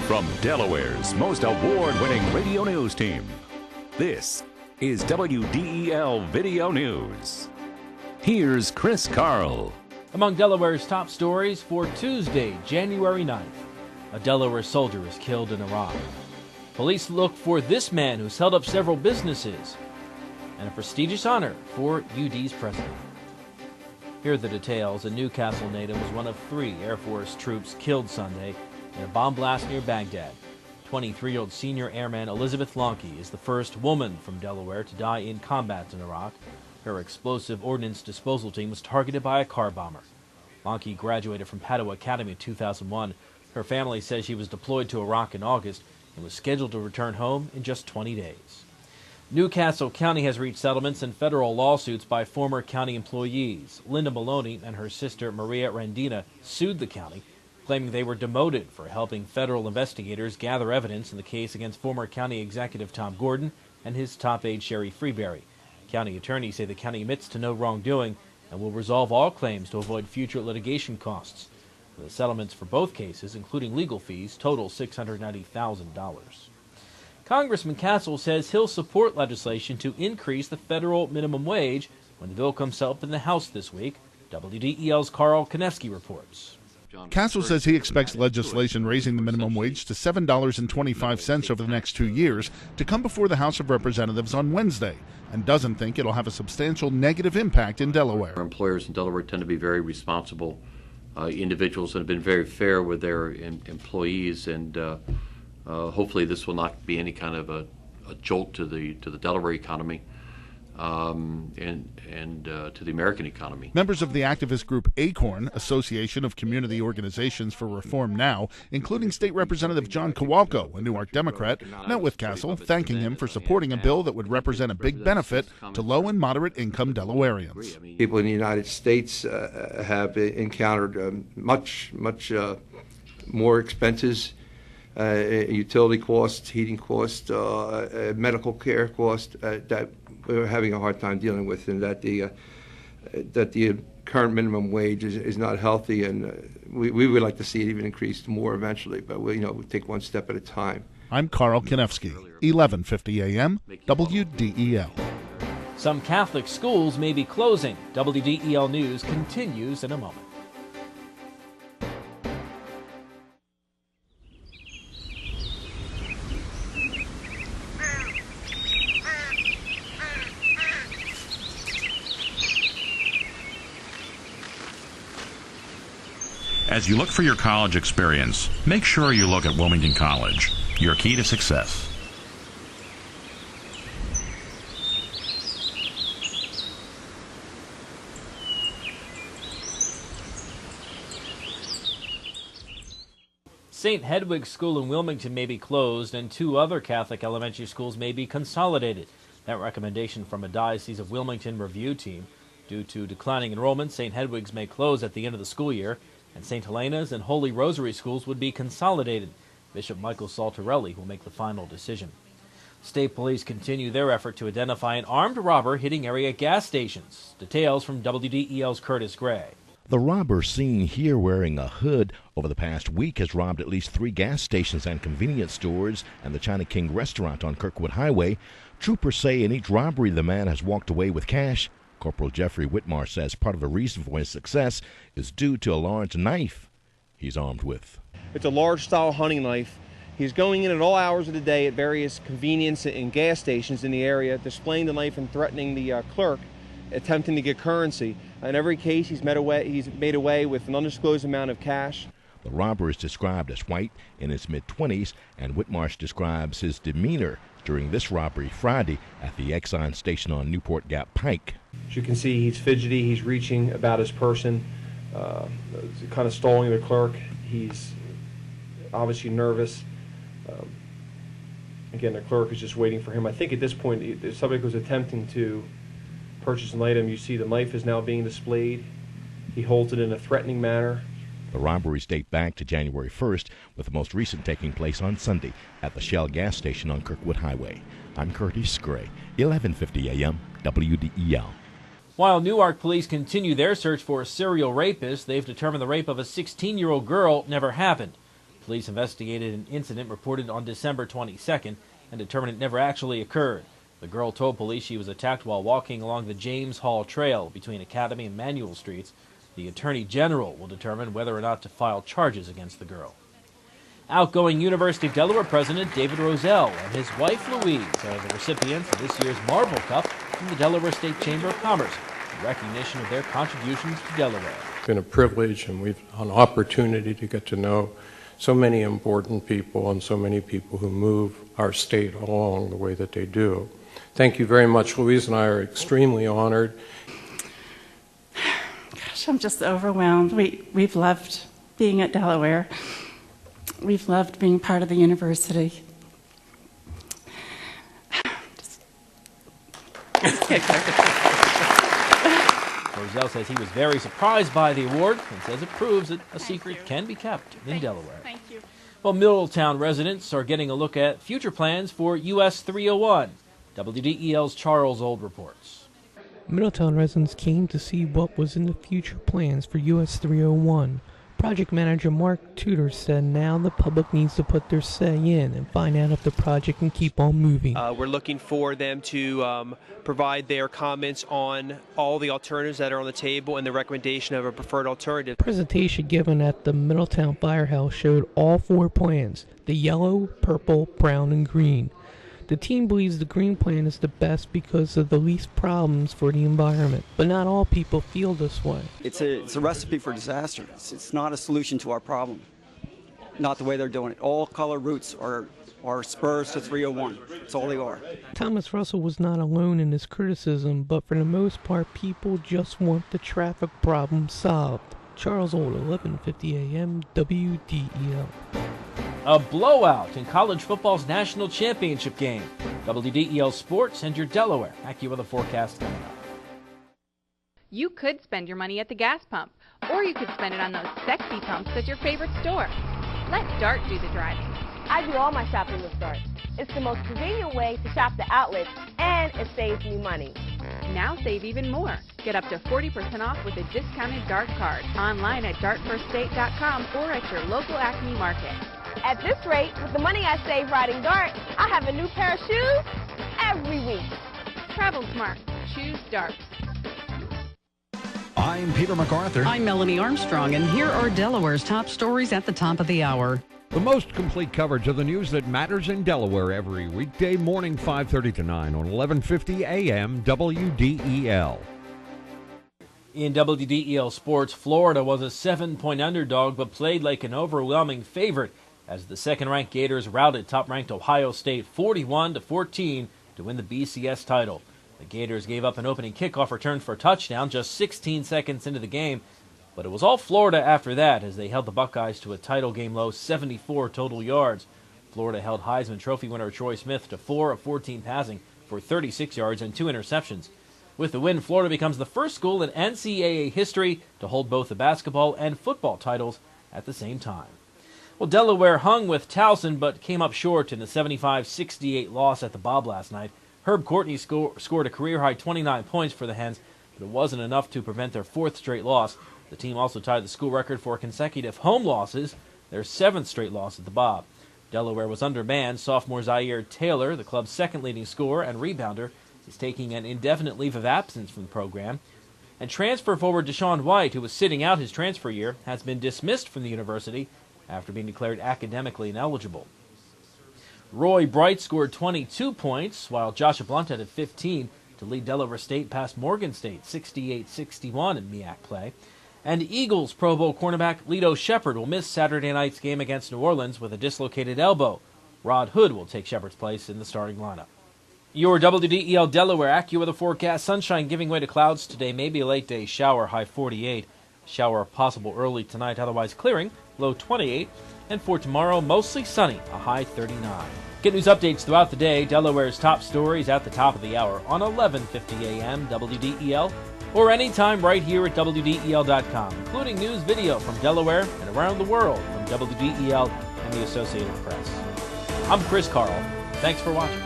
From Delaware's most award-winning radio news team, this is WDEL Video News. Here's Chris Carl. Among Delaware's top stories for Tuesday, January 9th, a Delaware soldier is killed in Iraq. Police look for this man who's held up several businesses, and a prestigious honor for UD's president. Here are the details. A Newcastle native was one of 3 Air Force troops killed Sunday in a bomb blast near Baghdad. 23-year-old senior airman Elizabeth Lonke is the first woman from Delaware to die in combat in Iraq. Her explosive ordnance disposal team was targeted by a car bomber. Lonke graduated from Padua Academy in 2001. Her family says she was deployed to Iraq in August and was scheduled to return home in just 20 days. Newcastle County has reached settlements in federal lawsuits by former county employees. Linda Maloney and her sister Maria Randina sued the county, claiming they were demoted for helping federal investigators gather evidence in the case against former county executive Tom Gordon and his top aide Sherry Freeberry. County attorneys say the county admits to no wrongdoing and will resolve all claims to avoid future litigation costs. The settlements for both cases, including legal fees, total $690,000. Congressman Castle says he'll support legislation to increase the federal minimum wage when the bill comes up in the House this week. WDEL's Carl Konevsky reports. Castle says he expects legislation raising the minimum wage to $7.25 over the next 2 years to come before the House of Representatives on Wednesday, and doesn't think it'll have a substantial negative impact in Delaware. Our employers in Delaware tend to be very responsible individuals that have been very fair with their employees, and hopefully this will not be any kind of a jolt to the Delaware economy. And to the American economy. Members of the activist group ACORN, Association of Community Organizations for Reform Now, including State Representative John Kowalko, a Newark Democrat, met with Castle, thanking him for supporting a bill that would represent a big benefit to low and moderate income Delawareans. People in the United States have encountered much more expenses, utility costs, heating costs, medical care costs that we're having a hard time dealing with, and that the current minimum wage is not healthy, and we would like to see it even increased more eventually, but we take one step at a time. I'm Carl Konevsky, 1150 AM, WDEL. Some Catholic schools may be closing. WDEL News continues in a moment. As you look for your college experience, make sure you look at Wilmington College, your key to success. St. Hedwig's School in Wilmington may be closed, and 2 other Catholic elementary schools may be consolidated. That recommendation from a Diocese of Wilmington review team. Due to declining enrollment, St. Hedwig's may close at the end of the school year, and St. Helena's and Holy Rosary schools would be consolidated. Bishop Michael Saltarelli will make the final decision. State police continue their effort to identify an armed robber hitting area gas stations. Details from WDEL's Curtis Gray. The robber seen here wearing a hood over the past week has robbed at least 3 gas stations and convenience stores and the China King restaurant on Kirkwood Highway. Troopers say in each robbery the man has walked away with cash. Corporal Jeffrey Whitmar says part of the reason for his success is due to a large knife he's armed with. It's a large-style hunting knife. He's going in at all hours of the day at various convenience and gas stations in the area, displaying the knife and threatening the clerk, attempting to get currency. In every case, he's made away with an undisclosed amount of cash. The robber is described as white, in his mid-20s, and Whitmarsh describes his demeanor during this robbery Friday at the Exxon station on Newport Gap Pike. As you can see, he's fidgety, he's reaching about his person, kind of stalling the clerk. He's obviously nervous. Again, the clerk is just waiting for him. I think at this point, the subject was attempting to purchase an item. You see the knife is now being displayed. He holds it in a threatening manner. The robberies date back to January 1st, with the most recent taking place on Sunday at the Shell gas station on Kirkwood Highway. I'm Curtis Gray, 1150 AM, WDEL. While Newark police continue their search for a serial rapist, they've determined the rape of a 16-year-old girl never happened. Police investigated an incident reported on December 22nd and determined it never actually occurred. The girl told police she was attacked while walking along the James Hall Trail between Academy and Manual Streets. The Attorney General will determine whether or not to file charges against the girl. Outgoing University of Delaware President David Rozelle and his wife Louise are the recipients of this year's Marble Cup from the Delaware State Chamber of Commerce in recognition of their contributions to Delaware. It's been a privilege, and we've had an opportunity to get to know so many important people and so many people who move our state along the way that they do. Thank you very much. Louise and I are extremely honored. Gosh, I'm just overwhelmed. We've loved being at Delaware. We've loved being part of the university. Rozelle says he was very surprised by the award and says it proves that a secret can be kept in Delaware. Thank you. Well, Middletown residents are getting a look at future plans for US 301. WDEL's Charles Old reports. Middletown residents came to see what was in the future plans for US 301. Project manager Mark Tudor said now the public needs to put their say in and find out if the project can keep on moving. We're looking for them to provide their comments on all the alternatives that are on the table and the recommendation of a preferred alternative. The presentation given at the Middletown Firehouse showed all 4 plans, the yellow, purple, brown, and green. The team believes the green plan is the best because of the least problems for the environment, but not all people feel this way. It's a recipe for disaster. It's not a solution to our problem. Not the way they're doing it. All color routes are spurs to 301. That's all they are. Thomas Russell was not alone in his criticism, but for the most part, people just want the traffic problem solved. Charles Old, 11:50 a.m., WDEL. A blowout in college football's national championship game. WDEL Sports and your Delaware AccuWeather forecast coming up. You could spend your money at the gas pump, or you could spend it on those sexy pumps at your favorite store. Let Dart do the driving. I do all my shopping with Dart. It's the most convenient way to shop the outlets, and it saves me money. Now save even more. Get up to 40% off with a discounted Dart card. Online at dartfirststate.com or at your local Acme Market. At this rate, with the money I save riding Dart, I'll have a new pair of shoes every week. Travel smart. Choose Dart. I'm Peter MacArthur. I'm Melanie Armstrong, and here are Delaware's top stories at the top of the hour. The most complete coverage of the news that matters in Delaware every weekday morning, 5:30 to 9 on 1150 AM WDEL. In WDEL Sports, Florida was a 7-point underdog but played like an overwhelming favorite as the second-ranked Gators routed top-ranked Ohio State 41-14 to win the BCS title. The Gators gave up an opening kickoff return for a touchdown just 16 seconds into the game, but it was all Florida after that as they held the Buckeyes to a title game low 74 total yards. Florida held Heisman Trophy winner Troy Smith to 4 of 14 passing for 36 yards and 2 interceptions. With the win, Florida becomes the first school in NCAA history to hold both the basketball and football titles at the same time. Well, Delaware hung with Towson but came up short in the 75-68 loss at the Bob last night. Herb Courtney scored a career-high 29 points for the Hens, but it wasn't enough to prevent their 4th straight loss. The team also tied the school record for consecutive home losses, their 7th straight loss at the Bob. Delaware was undermanned. Sophomore Zaire Taylor, the club's second leading scorer and rebounder, is taking an indefinite leave of absence from the program. And transfer forward Deshaun White, who was sitting out his transfer year, has been dismissed from the university after being declared academically ineligible. Roy Bright scored 22 points, while Joshua Blunt had 15 to lead Delaware State past Morgan State 68-61 in MEAC play. And Eagles Pro Bowl cornerback Lito Shepard will miss Saturday night's game against New Orleans with a dislocated elbow. Rod Hood will take Shepard's place in the starting lineup. Your WDEL Delaware AccuWeather forecast: sunshine giving way to clouds today, maybe a late day shower, high 48. Shower possible early tonight, otherwise clearing, low 28. And for tomorrow, mostly sunny, a high 39. Get news updates throughout the day. Delaware's top stories at the top of the hour on 1150 AM WDEL or anytime right here at WDEL.com, including news video from Delaware and around the world from WDEL and the Associated Press. I'm Chris Carl. Thanks for watching.